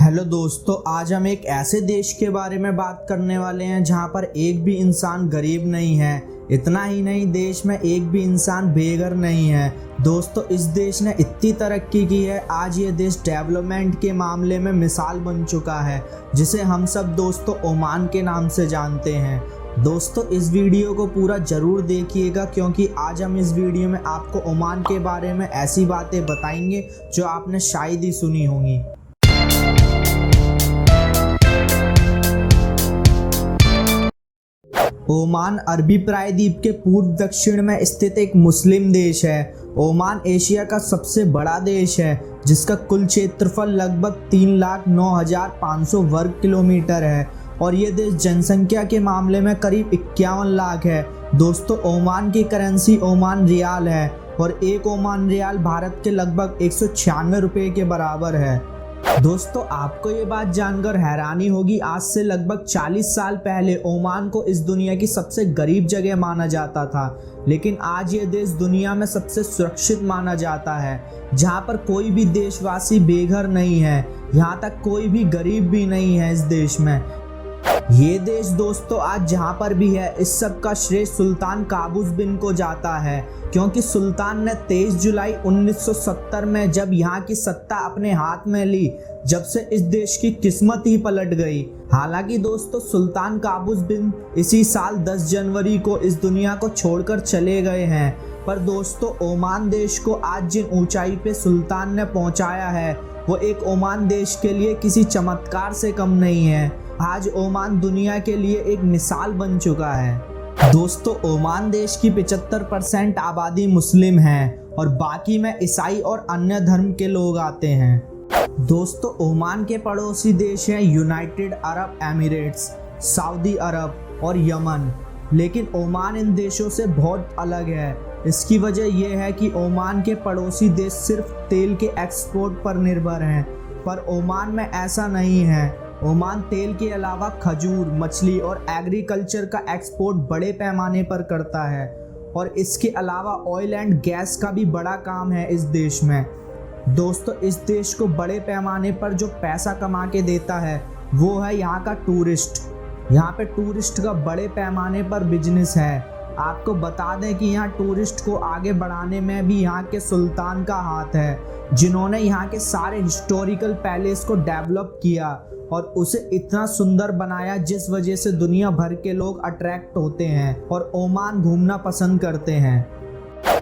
Hello दोस्तों, आज हम एक ऐसे देश के बारे में बात करने वाले हैं जहां पर एक भी इंसान गरीब नहीं है। इतना ही नहीं, देश में एक भी इंसान बेघर नहीं है। दोस्तों, इस देश ने इतनी तरक्की की है, आज ये देश डेवलपमेंट के मामले में मिसाल बन चुका है, जिसे हम सब दोस्तों ओमान के नाम से जानते हैं। दोस्तों, इस वीडियो को पूरा ज़रूर देखिएगा, क्योंकि आज हम इस वीडियो में आपको ओमान के बारे में ऐसी बातें बताएंगे जो आपने शायद ही सुनी होंगी। ओमान अरबी प्रायद्वीप के पूर्व दक्षिण में स्थित एक मुस्लिम देश है। ओमान एशिया का सबसे बड़ा देश है, जिसका कुल क्षेत्रफल लगभग 3,09,500 वर्ग किलोमीटर है और ये देश जनसंख्या के मामले में करीब 51 लाख है। दोस्तों, ओमान की करेंसी ओमान रियाल है और एक ओमान रियाल भारत के लगभग 196 रुपये के बराबर है। दोस्तों, आपको ये बात जानकर हैरानी होगी, आज से लगभग 40 साल पहले ओमान को इस दुनिया की सबसे गरीब जगह माना जाता था, लेकिन आज ये देश दुनिया में सबसे सुरक्षित माना जाता है, जहाँ पर कोई भी देशवासी बेघर नहीं है, यहाँ तक कोई भी गरीब भी नहीं है इस देश में। ये देश दोस्तों आज जहाँ पर भी है, इस सब का श्रेय सुल्तान काबूस बिन को जाता है, क्योंकि सुल्तान ने 23 जुलाई 1970 में जब यहाँ की सत्ता अपने हाथ में ली, जब से इस देश की किस्मत ही पलट गई। हालांकि दोस्तों, सुल्तान काबूस बिन इसी साल 10 जनवरी को इस दुनिया को छोड़कर चले गए हैं, पर दोस्तों ओमान देश को आज जिन ऊंचाई पे सुल्तान ने पहुंचाया है, वो एक ओमान देश के लिए किसी चमत्कार से कम नहीं है। आज ओमान दुनिया के लिए एक मिसाल बन चुका है। दोस्तों, ओमान देश की 75% आबादी मुस्लिम है और बाकी में ईसाई और अन्य धर्म के लोग आते हैं। दोस्तों, ओमान के पड़ोसी देश हैं यूनाइटेड अरब एमिरेट्स, सऊदी अरब और यमन, लेकिन ओमान इन देशों से बहुत अलग है। इसकी वजह यह है कि ओमान के पड़ोसी देश सिर्फ तेल के एक्सपोर्ट पर निर्भर हैं, पर ओमान में ऐसा नहीं है। ओमान तेल के अलावा खजूर, मछली और एग्रीकल्चर का एक्सपोर्ट बड़े पैमाने पर करता है और इसके अलावा ऑयल एंड गैस का भी बड़ा काम है इस देश में। दोस्तों, इस देश को बड़े पैमाने पर जो पैसा कमा के देता है वो है यहाँ का टूरिस्ट। यहाँ पे टूरिस्ट का बड़े पैमाने पर बिजनेस है। आपको बता दें कि यहाँ टूरिस्ट को आगे बढ़ाने में भी यहाँ के सुल्तान का हाथ है, जिन्होंने यहाँ के सारे हिस्टोरिकल पैलेस को डेवलप किया और उसे इतना सुंदर बनाया, जिस वजह से दुनिया भर के लोग अट्रैक्ट होते हैं और ओमान घूमना पसंद करते हैं।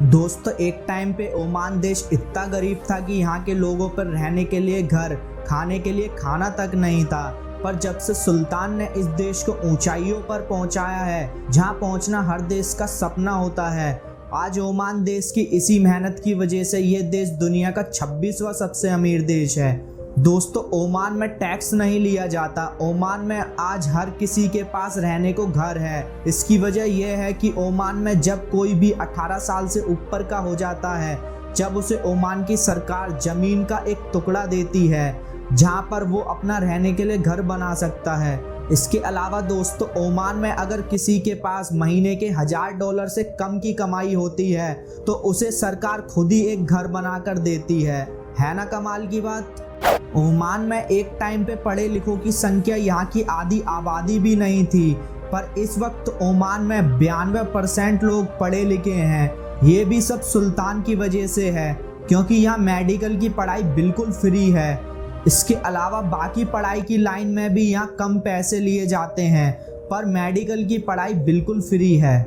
दोस्तों, एक टाइम पे ओमान देश इतना गरीब था कि यहाँ के लोगों पर रहने के लिए घर, खाने के लिए खाना तक नहीं था, पर जब से सुल्तान ने इस देश को ऊंचाइयों पर पहुंचाया है, जहां पहुंचना हर देश का सपना होता है, आज ओमान देश की इसी मेहनत की वजह से ये देश दुनिया का 26वां सबसे अमीर देश है। दोस्तों, ओमान में टैक्स नहीं लिया जाता। ओमान में आज हर किसी के पास रहने को घर है। इसकी वजह यह है कि ओमान में जब कोई भी 18 साल से ऊपर का हो जाता है, जब उसे ओमान की सरकार जमीन का एक टुकड़ा देती है, जहां पर वो अपना रहने के लिए घर बना सकता है। इसके अलावा दोस्तों, ओमान में अगर किसी के पास महीने के $1000 से कम की कमाई होती है, तो उसे सरकार खुद ही एक घर बनाकर देती है ना कमाल की बात। ओमान में एक टाइम पे पढ़े लिखों की संख्या यहाँ की आधी आबादी भी नहीं थी, पर इस वक्त ओमान में 92% लोग पढ़े लिखे हैं। ये भी सब सुल्तान की वजह से है, क्योंकि यहाँ मेडिकल की पढ़ाई बिल्कुल फ्री है। इसके अलावा बाकी पढ़ाई की लाइन में भी यहाँ कम पैसे लिए जाते हैं, पर मेडिकल की पढ़ाई बिल्कुल फ्री है।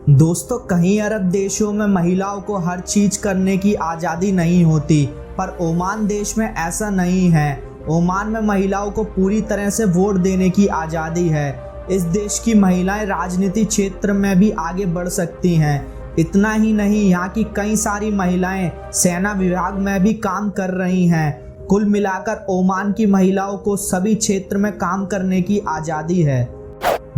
दोस्तों, कहीं अरब देशों में महिलाओं को हर चीज करने की आज़ादी नहीं होती, पर ओमान देश में ऐसा नहीं है। ओमान में महिलाओं को पूरी तरह से वोट देने की आज़ादी है। इस देश की महिलाएं राजनीति क्षेत्र में भी आगे बढ़ सकती हैं। इतना ही नहीं, यहाँ की कई सारी महिलाएं सेना विभाग में भी काम कर रही हैं। कुल मिलाकर ओमान की महिलाओं को सभी क्षेत्र में काम करने की आज़ादी है।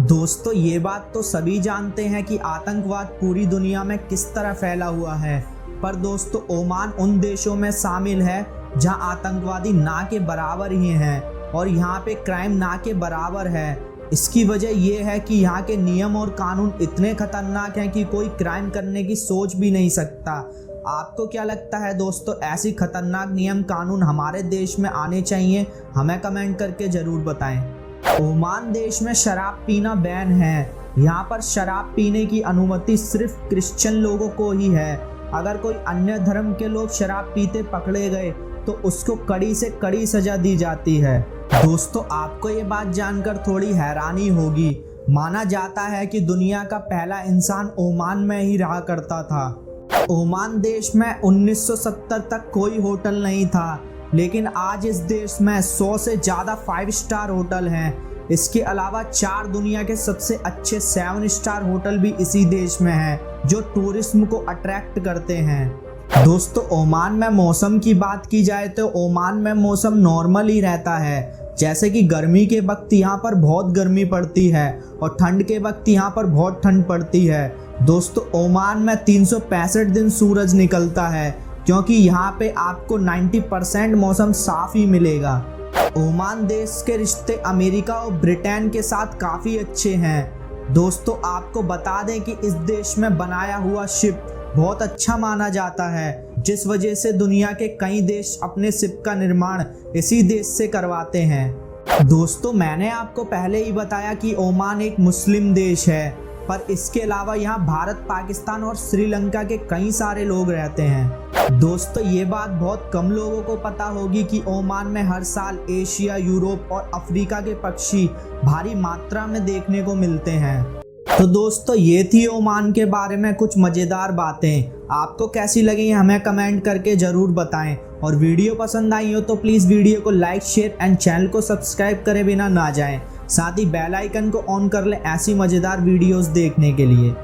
दोस्तों, ये बात तो सभी जानते हैं कि आतंकवाद पूरी दुनिया में किस तरह फैला हुआ है, पर दोस्तों ओमान उन देशों में शामिल है जहां आतंकवादी ना के बराबर ही हैं और यहाँ पे क्राइम ना के बराबर है। इसकी वजह यह है कि यहाँ के नियम और कानून इतने खतरनाक हैं कि कोई क्राइम करने की सोच भी नहीं सकता। आपको क्या लगता है दोस्तों, ऐसी खतरनाक नियम कानून हमारे देश में आने चाहिए? हमें कमेंट करके ज़रूर बताएं। ओमान देश में शराब पीना बैन है। यहाँ पर शराब पीने की अनुमति सिर्फ क्रिश्चियन लोगों को ही है। अगर कोई अन्य धर्म के लोग शराब पीते पकड़े गए तो उसको कड़ी से कड़ी सजा दी जाती है। दोस्तों, आपको ये बात जानकर थोड़ी हैरानी होगी। माना जाता है कि दुनिया का पहला इंसान ओमान में ही रहा करता था। ओमान देश में 1970 तक कोई होटल नहीं था, लेकिन आज इस देश में 100 से ज़्यादा 5 स्टार होटल हैं। इसके अलावा 4 दुनिया के सबसे अच्छे 7 स्टार होटल भी इसी देश में हैं, जो टूरिज्म को अट्रैक्ट करते हैं। दोस्तों, ओमान में मौसम की बात की जाए तो ओमान में मौसम नॉर्मल ही रहता है। जैसे कि गर्मी के वक्त यहाँ पर बहुत गर्मी पड़ती है और ठंड के वक्त यहाँ पर बहुत ठंड पड़ती है। दोस्तों, ओमान में 365 दिन सूरज निकलता है, क्योंकि यहाँ पे आपको 90% मौसम साफ ही मिलेगा। ओमान देश के रिश्ते अमेरिका और ब्रिटेन के साथ काफ़ी अच्छे हैं। दोस्तों, आपको बता दें कि इस देश में बनाया हुआ शिप बहुत अच्छा माना जाता है, जिस वजह से दुनिया के कई देश अपने शिप का निर्माण इसी देश से करवाते हैं। दोस्तों, मैंने आपको पहले ही बताया कि ओमान एक मुस्लिम देश है, पर इसके अलावा यहाँ भारत, पाकिस्तान और श्रीलंका के कई सारे लोग रहते हैं। दोस्तों, ये बात बहुत कम लोगों को पता होगी कि ओमान में हर साल एशिया, यूरोप और अफ्रीका के पक्षी भारी मात्रा में देखने को मिलते हैं। तो दोस्तों, ये थी ओमान के बारे में कुछ मज़ेदार बातें। आपको कैसी लगी हमें कमेंट करके ज़रूर बताएं, और वीडियो पसंद आई हो तो प्लीज़ वीडियो को लाइक, शेयर एंड चैनल को सब्सक्राइब करे बिना ना जाएं। साथ ही बेल आइकन को ऑन कर लें ऐसी मज़ेदार वीडियोस देखने के लिए।